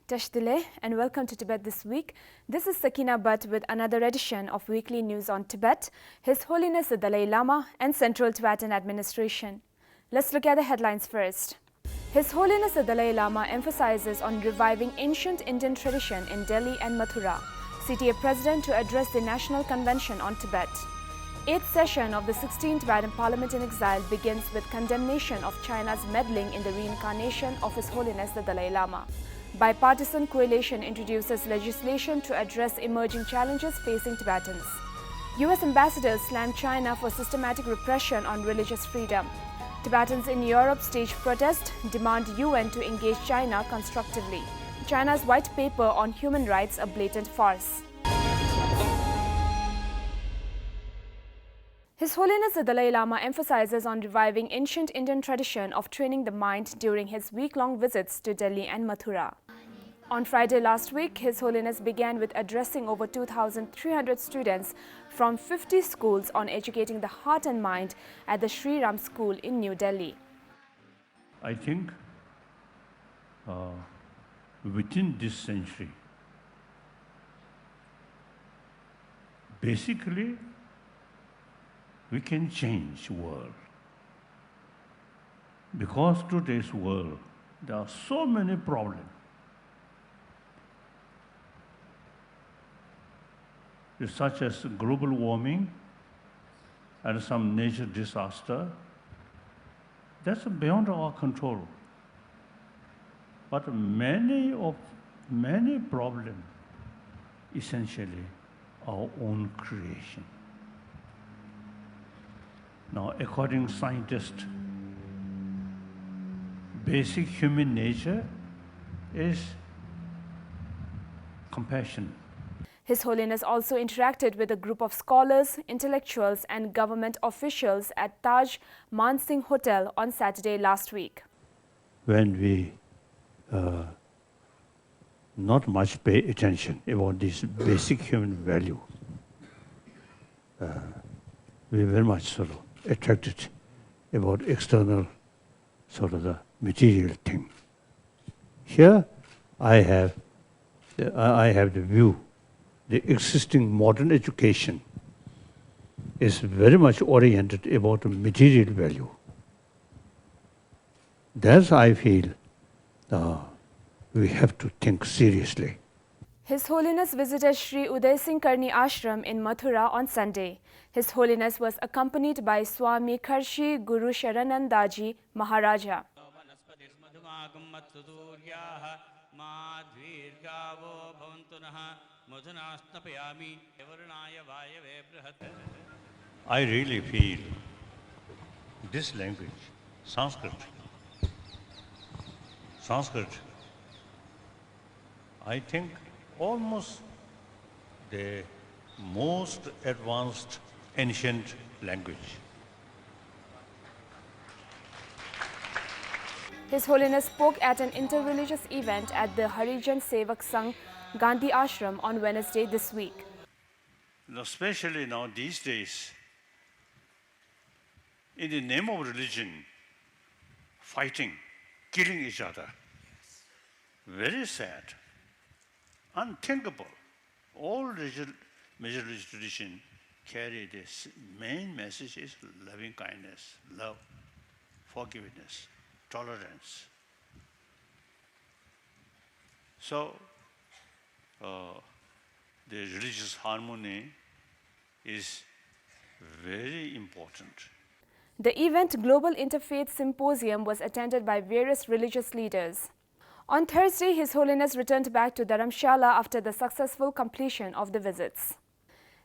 Tashdile and welcome to Tibet This Week. This is Sakina Bhatt with another edition of weekly news on Tibet, His Holiness the Dalai Lama and Central Tibetan Administration. Let's look at the headlines first. His Holiness the Dalai Lama emphasizes on reviving ancient Indian tradition in Delhi and Mathura. CTA President to address the National Convention on Tibet. 8th session of the 16th Tibetan Parliament in Exile begins with condemnation of China's meddling in the reincarnation of His Holiness the Dalai Lama. Bipartisan coalition introduces legislation to address emerging challenges facing Tibetans. US ambassadors slam China for systematic repression on religious freedom. Tibetans in Europe stage protest, demand UN to engage China constructively. China's white paper on human rights a blatant farce. His Holiness the Dalai Lama emphasizes on reviving ancient Indian tradition of training the mind during his week-long visits to Delhi and Mathura. On Friday last week, His Holiness began with addressing over 2,300 students from 50 schools on educating the heart and mind at the Sri Ram School in New Delhi. I think within this century, basically, we can change the world. Because today's world, there are so many problems. Such as global warming and some nature disaster. That's beyond our control. But many problems, essentially, our own creation. Now, according to scientists, basic human nature is compassion. His Holiness also interacted with a group of scholars, intellectuals and government officials at Taj Mansingh Hotel on Saturday last week. When we not much pay attention about this basic human value, we very much sort of attracted about external sort of the material thing. Here I have the view. The existing modern education is very much oriented about material value. That's I feel we have to think seriously. His Holiness visited Sri Uday Singh Karni Ashram in Mathura on Sunday. His Holiness was accompanied by Swami Kharshi Guru Sharanandaji Maharaja. I really feel this language, Sanskrit, I think almost the most advanced ancient language. His Holiness spoke at an interreligious event at the Harijan Sevak Sangh Gandhi Ashram on Wednesday this week. Especially now these days, in the name of religion, fighting, killing each other. Very sad, unthinkable. All major religious tradition carry this main message is loving kindness, love, forgiveness, tolerance. So, the religious harmony is very important. The event Global Interfaith Symposium was attended by various religious leaders. On Thursday, His Holiness returned back to Dharamshala after the successful completion of the visits.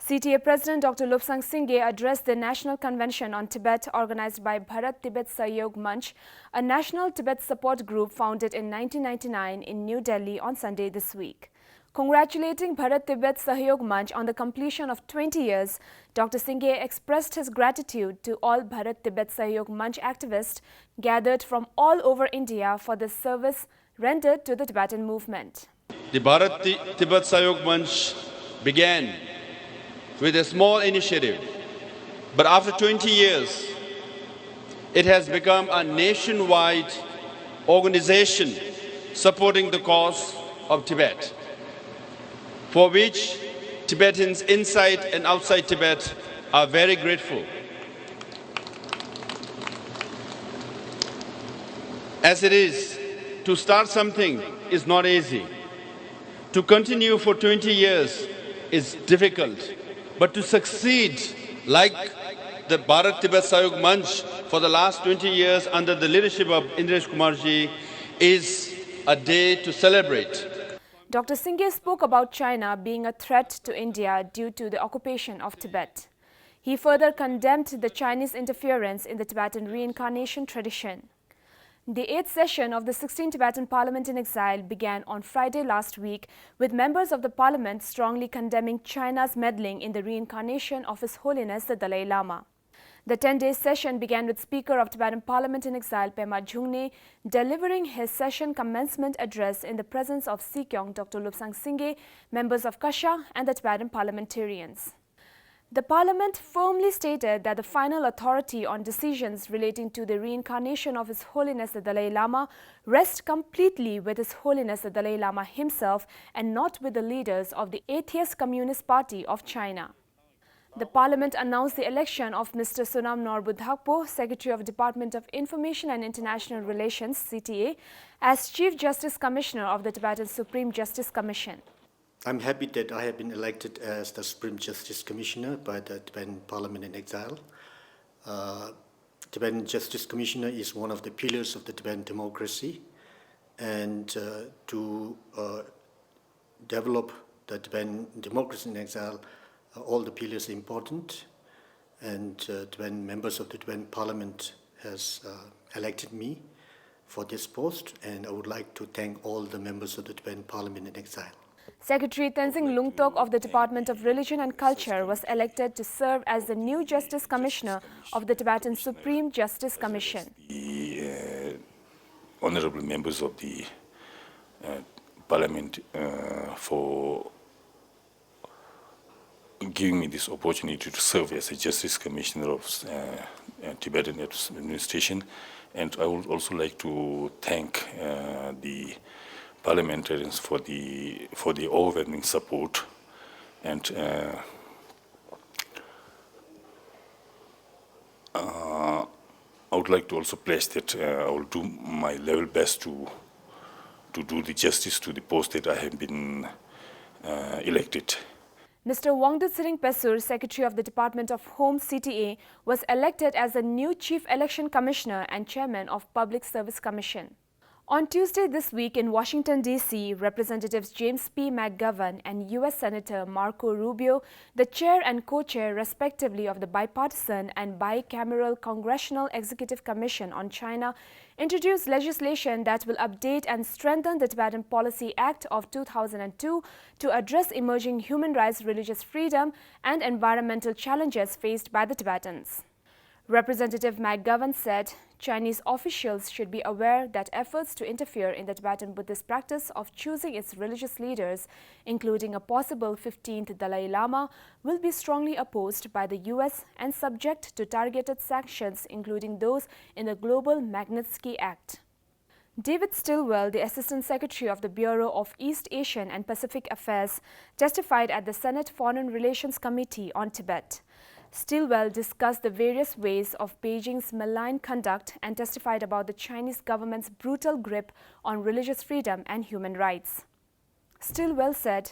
CTA President Dr. Lobsang Singye addressed the National Convention on Tibet organized by Bharat-Tibet Sahyog Manch, a national Tibet support group founded in 1999 in New Delhi on Sunday this week. Congratulating Bharat-Tibet Sahyog Manch on the completion of 20 years, Dr. Singye expressed his gratitude to all Bharat-Tibet Sahyog Manch activists gathered from all over India for the service rendered to the Tibetan movement. The Bharat-Tibet Sahyog Manch began with a small initiative, but after 20 years, it has become a nationwide organization supporting the cause of Tibet, for which Tibetans inside and outside Tibet are very grateful. As it is, to start something is not easy. To continue for 20 years is difficult, but to succeed like the Bharat Tibet Sahayog Manch for the last 20 years under the leadership of Indiresh Kumarji is a day to celebrate. Dr. Tsering spoke about China being a threat to India due to the occupation of Tibet. He further condemned the Chinese interference in the Tibetan reincarnation tradition. The 8th session of the 16th Tibetan Parliament in Exile began on Friday last week, with members of the Parliament strongly condemning China's meddling in the reincarnation of His Holiness the Dalai Lama. The 10-day session began with Speaker of Tibetan Parliament in Exile, Pema Jungne, delivering his session commencement address in the presence of Sikyong Dr. Lobsang Singye, members of Kasha and the Tibetan parliamentarians. The Parliament firmly stated that the final authority on decisions relating to the reincarnation of His Holiness the Dalai Lama rests completely with His Holiness the Dalai Lama himself and not with the leaders of the Atheist Communist Party of China. The Parliament announced the election of Mr. Sonam Norbudhakpo, Secretary of Department of Information and International Relations (CTA), as Chief Justice Commissioner of the Tibetan Supreme Justice Commission. I'm happy that I have been elected as the Supreme Justice Commissioner by the Tibetan Parliament in Exile. Tibetan Justice Commissioner is one of the pillars of the Tibetan democracy, and to develop the Tibetan democracy in exile, all the pillars are important, and Tibetan members of the Tibetan Parliament has elected me for this post, and I would like to thank all the members of the Tibetan Parliament in exile. Secretary Tenzing Lungtok of the Department of Religion and Culture was elected to serve as the new Justice Commissioner of the Tibetan Supreme Justice Commission. The honorable members of the Parliament for giving me this opportunity to serve as a Justice Commissioner of Tibetan administration, and I would also like to thank the parliamentarians for the overwhelming support, and I would like to also pledge that I will do my level best to do the justice to the post that I have been elected. Mr. Wangdu Tsering Pesur, Secretary of the Department of Home (CTA), was elected as the new Chief Election Commissioner and Chairman of Public Service Commission. On Tuesday this week in Washington, D.C., Representatives James P. McGovern and U.S. Senator Marco Rubio, the chair and co-chair respectively of the Bipartisan and Bicameral Congressional Executive Commission on China, introduced legislation that will update and strengthen the Tibetan Policy Act of 2002 to address emerging human rights, religious freedom, and environmental challenges faced by the Tibetans. Representative McGovern said Chinese officials should be aware that efforts to interfere in the Tibetan Buddhist practice of choosing its religious leaders, including a possible 15th Dalai Lama, will be strongly opposed by the US and subject to targeted sanctions, including those in the Global Magnitsky Act. David Stilwell, the Assistant Secretary of the Bureau of East Asian and Pacific Affairs, testified at the Senate Foreign Relations Committee on Tibet. Stilwell discussed the various ways of Beijing's malign conduct and testified about the Chinese government's brutal grip on religious freedom and human rights. Stilwell said,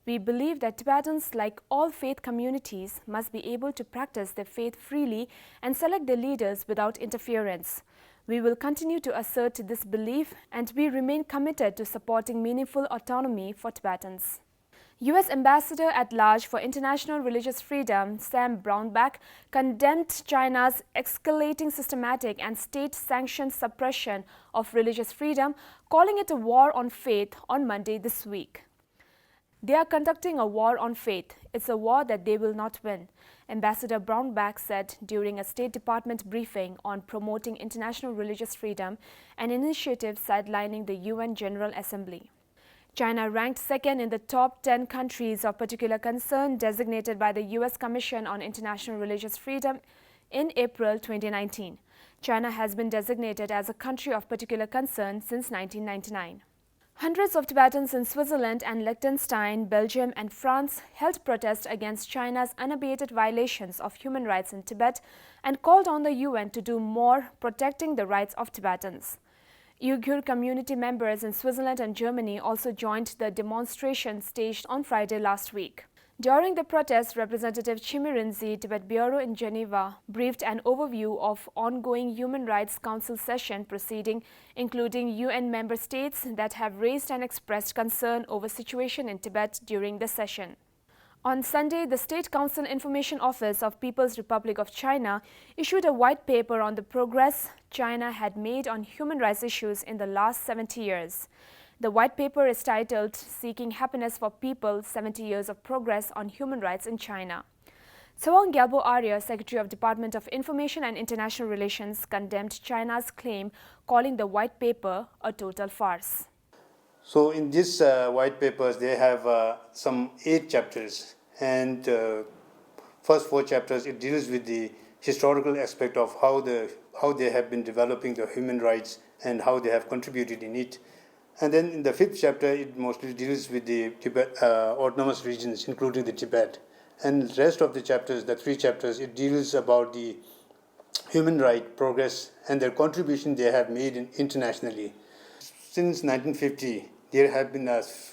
"We believe that Tibetans, like all faith communities, must be able to practice their faith freely and select their leaders without interference. We will continue to assert this belief, and we remain committed to supporting meaningful autonomy for Tibetans." U.S. Ambassador at Large for International Religious Freedom, Sam Brownback, condemned China's escalating systematic and state-sanctioned suppression of religious freedom, calling it a war on faith on Monday this week. "They are conducting a war on faith. It's a war that they will not win," Ambassador Brownback said during a State Department briefing on promoting international religious freedom, an initiative sidelining the UN General Assembly. China ranked second in the top 10 countries of particular concern designated by the U.S. Commission on International Religious Freedom in April 2019. China has been designated as a country of particular concern since 1999. Hundreds of Tibetans in Switzerland and Liechtenstein, Belgium and France held protests against China's unabated violations of human rights in Tibet and called on the UN to do more protecting the rights of Tibetans. Uyghur community members in Switzerland and Germany also joined the demonstration staged on Friday last week. During the protest, Representative Chimirinzi, Tibet Bureau in Geneva, briefed an overview of ongoing Human Rights Council session proceeding, including UN member states that have raised and expressed concern over situation in Tibet during the session. On Sunday, the State Council Information Office of People's Republic of China issued a white paper on the progress China had made on human rights issues in the last 70 years. The white paper is titled Seeking Happiness for People, 70 Years of Progress on Human Rights in China. Tsawang Gyalpo Arya, Secretary of Department of Information and International Relations, condemned China's claim, calling the white paper a total farce. So in this white papers, they have some 8 chapters, and first 4 chapters, it deals with the historical aspect of how they have been developing the human rights and how they have contributed in it. And then in the 5th chapter, it mostly deals with the Tibet autonomous regions, including the Tibet. And the rest of the chapters, the 3 chapters, it deals about the human right progress and their contribution they have made internationally. Since 1950, there have been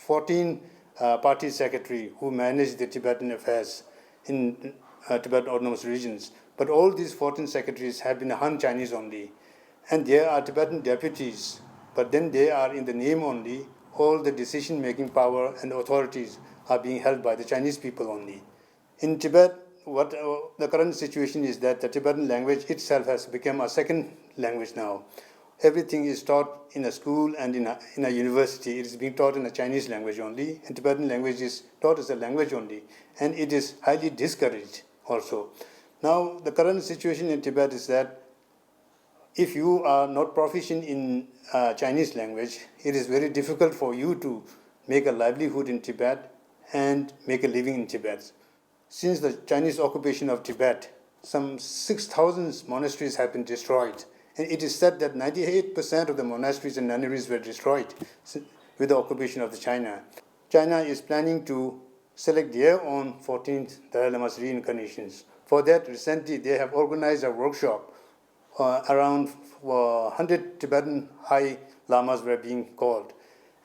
14 party secretaries who manage the Tibetan affairs in Tibetan autonomous regions. But all these 14 secretaries have been Han Chinese only. And there are Tibetan deputies, but then they are in the name only. All the decision-making power and authorities are being held by the Chinese people only. In Tibet, what the current situation is that the Tibetan language itself has become a second language now. Everything is taught in a school and in a university. It is being taught in a Chinese language only, and Tibetan language is taught as a language only, and it is highly discouraged also. Now, the current situation in Tibet is that if you are not proficient in Chinese language, it is very difficult for you to make a livelihood in Tibet and make a living in Tibet. Since the Chinese occupation of Tibet, some 6,000 monasteries have been destroyed. And it is said that 98% of the monasteries and nunneries were destroyed with the occupation of China. China is planning to select their own 14th Dalai Lama's reincarnations. For that, recently they have organized a workshop. Around 100 Tibetan High Lamas were being called.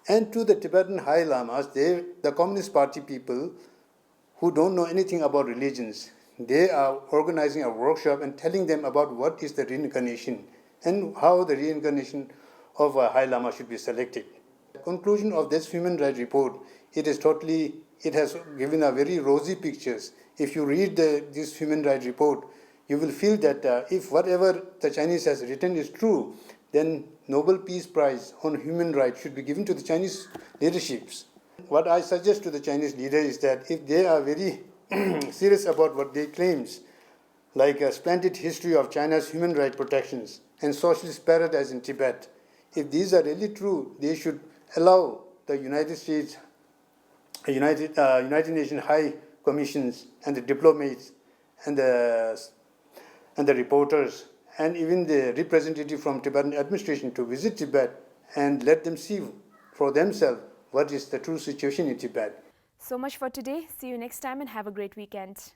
And to the Tibetan High Lamas, the Communist Party people who don't know anything about religions, they are organizing a workshop and telling them about what is the reincarnation and how the reincarnation of a High Lama should be selected. The conclusion of this human rights report, it has given a very rosy pictures. If you read this human rights report, you will feel that if whatever the Chinese has written is true, then Nobel Peace Prize on human rights should be given to the Chinese leaderships. What I suggest to the Chinese leader is that if they are very serious about what they claims, like a splendid history of China's human rights protections and socialist paradise in Tibet, if these are really true, they should allow the United States, United Nations High Commissions and the diplomats and the reporters and even the representative from Tibetan administration to visit Tibet and let them see for themselves what is the true situation in Tibet. So much for today. See you next time and have a great weekend.